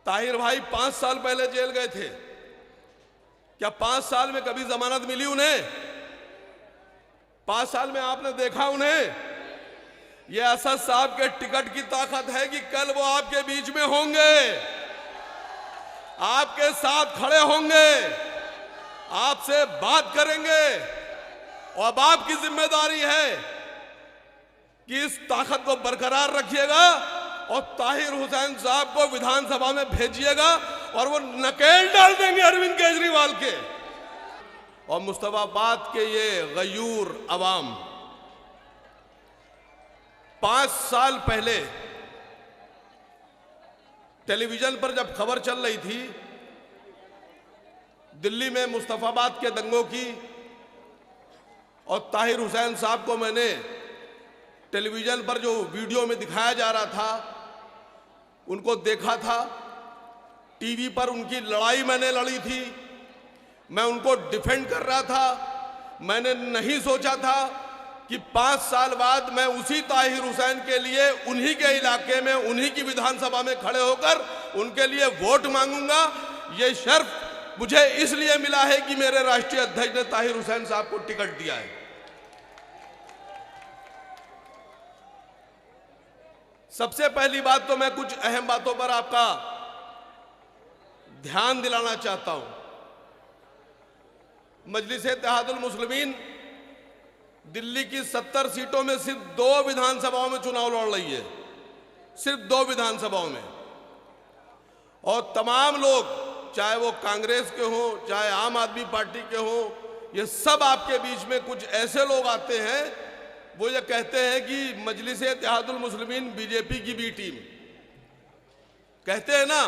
ताहिर भाई 5 साल पहले जेल गए थे। क्या 5 साल में कभी जमानत मिली उन्हें? 5 साल में आपने देखा उन्हें? ये असद साहब के टिकट की ताकत है कि कल वो आपके बीच में होंगे, आपके साथ खड़े होंगे, आपसे बात करेंगे। और अब आपकी जिम्मेदारी है कि इस ताकत को बरकरार रखिएगा और ताहिर हुसैन साहब को विधानसभा में भेजिएगा और वो नकेल डाल देंगे अरविंद केजरीवाल के। और मुस्तफाबाद के ये गयूर अवाम 5 साल पहले टेलीविजन पर जब खबर चल रही थी दिल्ली में मुस्तफाबाद के दंगों की, और ताहिर हुसैन साहब को मैंने टेलीविजन पर जो वीडियो में दिखाया जा रहा था उनको देखा था, टीवी पर उनकी लड़ाई मैंने लड़ी थी, मैं उनको डिफेंड कर रहा था। मैंने नहीं सोचा था कि 5 साल बाद मैं उसी ताहिर हुसैन के लिए उन्हीं के इलाके में उन्हीं की विधानसभा में खड़े होकर उनके लिए वोट मांगूंगा। ये शर्फ मुझे इसलिए मिला है कि मेरे राष्ट्रीय अध्यक्ष ने ताहिर हुसैन साहब को टिकट दिया है। सबसे पहली बात तो मैं कुछ अहम बातों पर आपका ध्यान दिलाना चाहता हूं। मजलिस-ए-इत्तेहादुल मुस्लिमीन दिल्ली की 70 सीटों में सिर्फ 2 विधानसभाओं में चुनाव लड़ रही है, सिर्फ 2 विधानसभाओं में। और तमाम लोग, चाहे वो कांग्रेस के हों, चाहे आम आदमी पार्टी के हों, ये सब आपके बीच में कुछ ऐसे लोग आते हैं, वो ये कहते हैं कि मजलिस-ए-इत्तेहादुल मुस्लिमीन बीजेपी की बी टीम कहते हैं ना।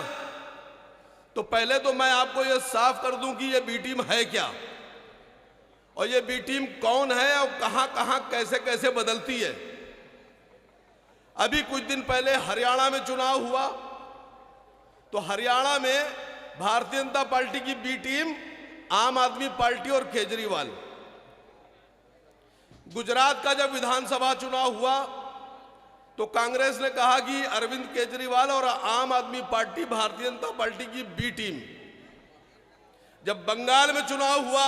तो पहले तो मैं आपको ये साफ कर दूं कि ये बी टीम है क्या, और ये बी टीम कौन है और कहां कहां कैसे कैसे बदलती है। अभी कुछ दिन पहले हरियाणा में चुनाव हुआ, तो हरियाणा में भारतीय जनता पार्टी की बी टीम आम आदमी पार्टी और केजरीवाल। गुजरात का जब विधानसभा चुनाव हुआ तो कांग्रेस ने कहा कि अरविंद केजरीवाल और आम आदमी पार्टी भारतीय जनता पार्टी की बी टीम। जब बंगाल में चुनाव हुआ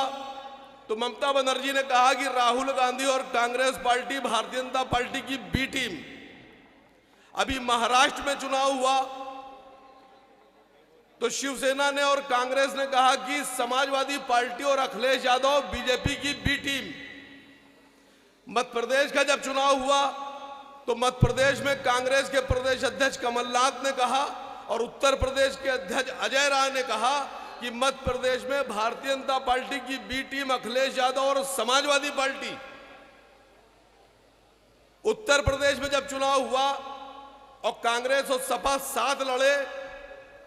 तो ममता बनर्जी ने कहा कि राहुल गांधी और कांग्रेस पार्टी भारतीय जनता पार्टी की बी टीम। अभी महाराष्ट्र में चुनाव हुआ तो शिवसेना ने और कांग्रेस ने कहा कि समाजवादी पार्टी और अखिलेश यादव बीजेपी की बी टीम। मध्य प्रदेश का जब चुनाव हुआ तो मध्य प्रदेश में कांग्रेस के प्रदेश अध्यक्ष कमलनाथ ने कहा और उत्तर प्रदेश के अध्यक्ष अजय राय ने कहा कि मध्य प्रदेश में भारतीय जनता पार्टी की बी टीम अखिलेश यादव और समाजवादी पार्टी। उत्तर प्रदेश में जब चुनाव हुआ और कांग्रेस और सपा साथ लड़े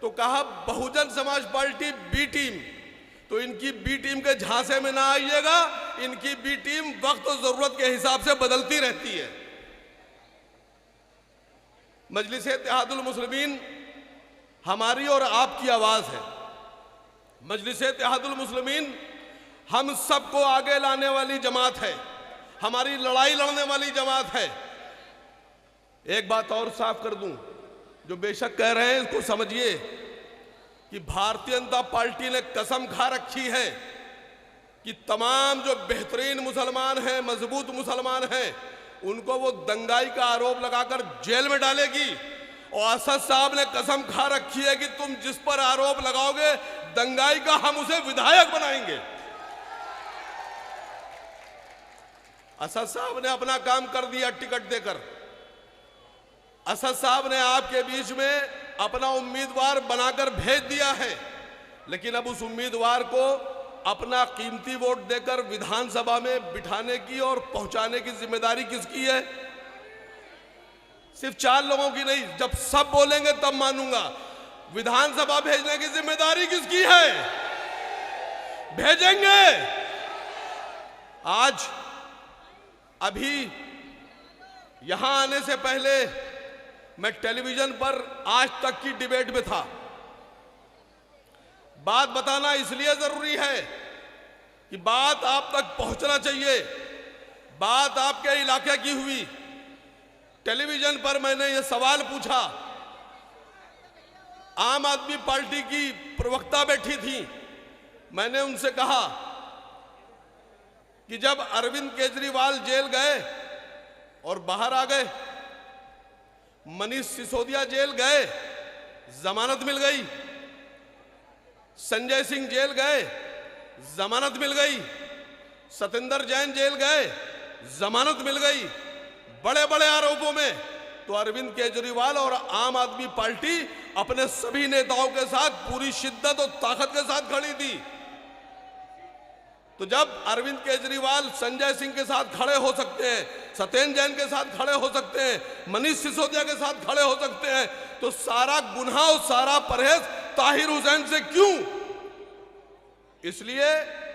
तो कहा Bahujan Samaj party B team. तो इनकी बी टीम के झांसे में ना आइएगा, इनकी बी टीम वक्त और जरूरत के हिसाब से बदलती रहती है। मजलिस-ए-इत्तेहादुल मुस्लिमीन हमारी और आपकी आवाज है। मजलिस-ए-इत्तेहादुल मुस्लिमीन हम सबको आगे लाने वाली जमात है, हमारी लड़ाई लड़ने वाली जमात है। एक बात और साफ कर दूं, जो बेशक कह रहे हैं इसको समझिए कि भारतीय जनता पार्टी ने कसम खा रखी है कि तमाम जो बेहतरीन मुसलमान हैं, मजबूत मुसलमान हैं, उनको वो दंगाई का आरोप लगाकर जेल में डालेगी। और असद साहब ने कसम खा रखी है कि तुम जिस पर आरोप लगाओगे दंगाई का, हम उसे विधायक बनाएंगे। असद साहब ने अपना काम कर दिया टिकट देकर। असद साहब ने आपके बीच में अपना उम्मीदवार बनाकर भेज दिया है, लेकिन अब उस उम्मीदवार को अपना कीमती वोट देकर विधानसभा में बिठाने की और पहुंचाने की जिम्मेदारी किसकी है? सिर्फ 4 लोगों की नहीं, जब सब बोलेंगे तब मानूंगा। विधानसभा भेजने की जिम्मेदारी किसकी है? भेजेंगे। आज अभी यहां आने से पहले मैं टेलीविजन पर आज तक की डिबेट में था। बात बताना इसलिए जरूरी है कि बात आप तक पहुंचना चाहिए। बात आपके इलाके की हुई, टेलीविजन पर मैंने ये सवाल पूछा आम आदमी पार्टी की प्रवक्ता बैठी थी। मैंने उनसे कहा कि जब अरविंद केजरीवाल जेल गए और बाहर आ गए, मनीष सिसोदिया जेल गए, जमानत मिल गई, संजय सिंह जेल गए, जमानत मिल गई, सतेंद्र जैन जेल गए, जमानत मिल गई, बड़े बड़े आरोपों में, तो अरविंद केजरीवाल और आम आदमी पार्टी अपने सभी नेताओं के साथ पूरी शिद्दत और ताकत के साथ खड़ी थी। तो जब अरविंद केजरीवाल संजय सिंह के साथ खड़े हो सकते हैं, सत्येंद्र जैन के साथ खड़े हो सकते हैं, मनीष सिसोदिया के साथ खड़े हो सकते हैं, तो सारा गुनाह और सारा परहेज ताहिर हुसैन से क्यों? इसलिए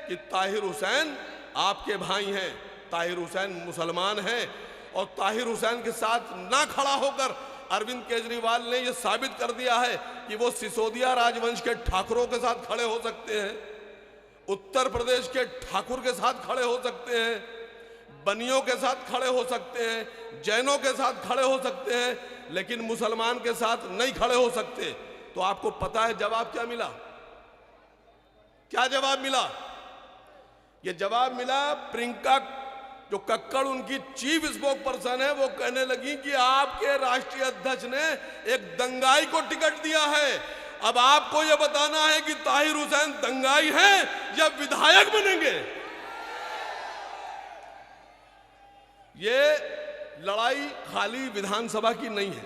कि ताहिर हुसैन आपके भाई हैं, ताहिर हुसैन मुसलमान हैं, और ताहिर हुसैन के साथ ना खड़ा होकर अरविंद केजरीवाल ने यह साबित कर दिया है कि वो सिसोदिया राजवंश के ठाकुरों के साथ खड़े हो सकते हैं, उत्तर प्रदेश के ठाकुर के साथ खड़े हो सकते हैं, बनियों के साथ खड़े हो सकते हैं, जैनों के साथ खड़े हो सकते हैं, लेकिन मुसलमान के साथ नहीं खड़े हो सकते। तो आपको पता है जवाब क्या मिला? क्या जवाब मिला? यह जवाब मिला, प्रियंका जो कक्कड़ उनकी चीफ स्पोक पर्सन है, वो कहने लगी कि आपके राष्ट्रीय अध्यक्ष ने एक दंगाई को टिकट दिया है, अब आपको यह बताना है कि ताहिर हुसैन दंगाई हैं या विधायक बनेंगे। ये लड़ाई खाली विधानसभा की नहीं है,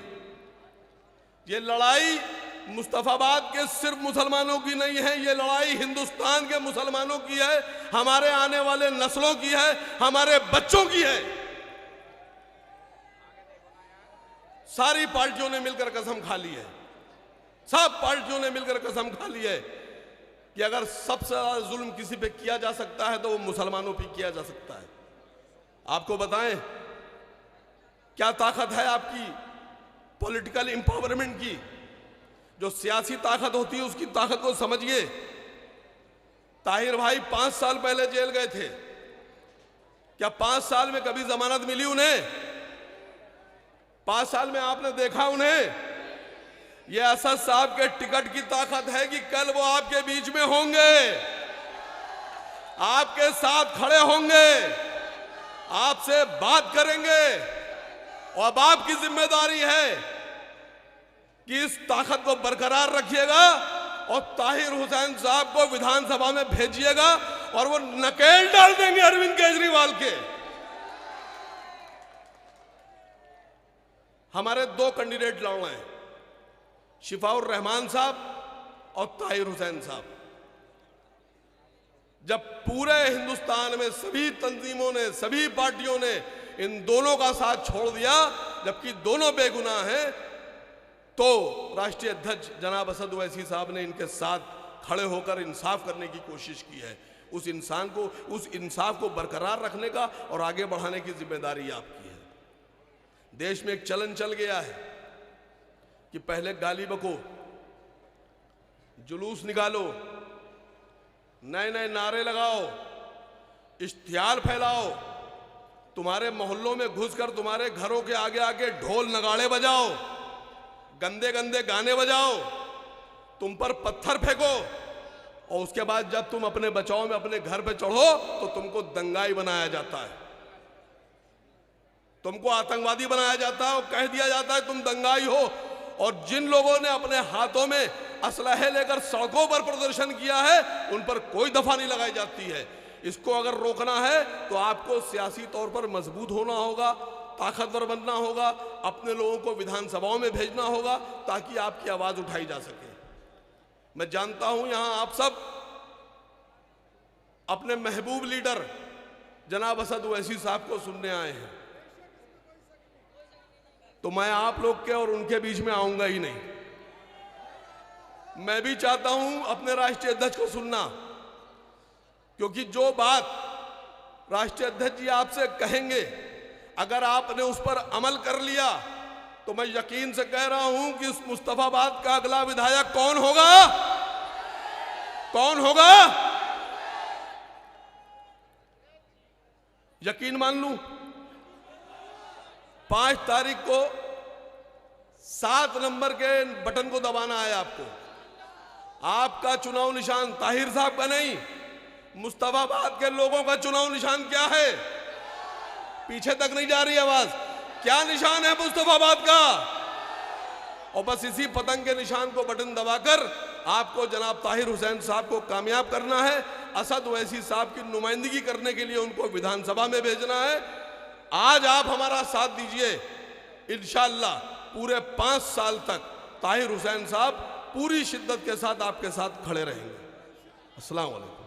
ये लड़ाई मुस्तफाबाद के सिर्फ मुसलमानों की नहीं है, ये लड़ाई हिंदुस्तान के मुसलमानों की है, हमारे आने वाले नस्लों की है, हमारे बच्चों की है। सारी पार्टियों ने मिलकर कसम खा ली है, सब पार्टियों ने मिलकर कसम खा ली है कि अगर सबसे ज्यादा जुल्म किसी पे किया जा सकता है तो वो मुसलमानों पे किया जा सकता है। आपको बताएं क्या ताकत है आपकी पॉलिटिकल एम्पावरमेंट की, जो सियासी ताकत होती है उसकी ताकत को समझिए। ताहिर भाई 5 साल पहले जेल गए थे, क्या 5 साल में कभी जमानत मिली उन्हें? 5 साल में आपने देखा उन्हें? ये असद साहब के टिकट की ताकत है कि कल वो आपके बीच में होंगे, आपके साथ खड़े होंगे, आपसे बात करेंगे, और अब आपकी जिम्मेदारी है कि इस ताकत को बरकरार रखिएगा और ताहिर हुसैन साहब को विधानसभा में भेजिएगा और वो नकेल डाल देंगे अरविंद केजरीवाल के। हमारे 2 कैंडिडेट लड़ रहे हैं, शिफाउर रहमान साहब और ताहिर हुसैन साहब। जब पूरे हिंदुस्तान में सभी तंजीमों ने, सभी पार्टियों ने इन दोनों का साथ छोड़ दिया, जबकि दोनों बेगुनाह हैं, तो राष्ट्रीय अध्यक्ष जनाब असद ओवैसी साहब ने इनके साथ खड़े होकर इंसाफ करने की कोशिश की है। उस इंसाफ को बरकरार रखने का और आगे बढ़ाने की जिम्मेदारी आपकी है। देश में एक चलन चल गया है कि पहले गाली बको, जुलूस निकालो, नए नए नारे लगाओ, इश्तिहार फैलाओ, तुम्हारे मोहल्लों में घुसकर तुम्हारे घरों के आगे आके ढोल नगाड़े बजाओ, गंदे गंदे गाने बजाओ, तुम पर पत्थर फेंको, और उसके बाद जब तुम अपने बचाव में अपने घर पे चढ़ो तो तुमको दंगाई बनाया जाता है, तुमको आतंकवादी बनाया जाता है और कह दिया जाता है तुम दंगाई हो। और जिन लोगों ने अपने हाथों में असलहे लेकर सड़कों पर प्रदर्शन किया है उन पर कोई दफा नहीं लगाई जाती है। इसको अगर रोकना है तो आपको सियासी तौर पर मजबूत होना होगा, ताकतवर बनना होगा, अपने लोगों को विधानसभाओं में भेजना होगा ताकि आपकी आवाज उठाई जा सके। मैं जानता हूं यहां आप सब अपने महबूब लीडर जनाब असद ओवैसी साहब को सुनने आए हैं, तो मैं आप लोग के और उनके बीच में आऊंगा ही नहीं। मैं भी चाहता हूं अपने राष्ट्रीय अध्यक्ष को सुनना, क्योंकि जो बात राष्ट्रीय अध्यक्ष जी आपसे कहेंगे अगर आपने उस पर अमल कर लिया तो मैं यकीन से कह रहा हूं कि इस मुस्तफाबाद का अगला विधायक कौन होगा? कौन होगा? यकीन मान लूं 5 तारीख को 7 नंबर के बटन को दबाना है आपको। आपका चुनाव निशान ताहिर साहब का नहीं, मुस्तफाबाद के लोगों का चुनाव निशान क्या है? पीछे तक नहीं जा रही आवाज। क्या निशान है मुस्तफाबाद का? और बस इसी पतंग के निशान को बटन दबाकर आपको जनाब ताहिर हुसैन साहब को कामयाब करना है। असद ओवैसी साहब की नुमाइंदगी करने के लिए उनको विधानसभा में भेजना है। आज आप हमारा साथ दीजिए, इंशाअल्लाह पूरे 5 साल तक ताहिर हुसैन साहब पूरी शिद्दत के साथ आपके साथ खड़े रहेंगे। अस्सलाम वालेकुम।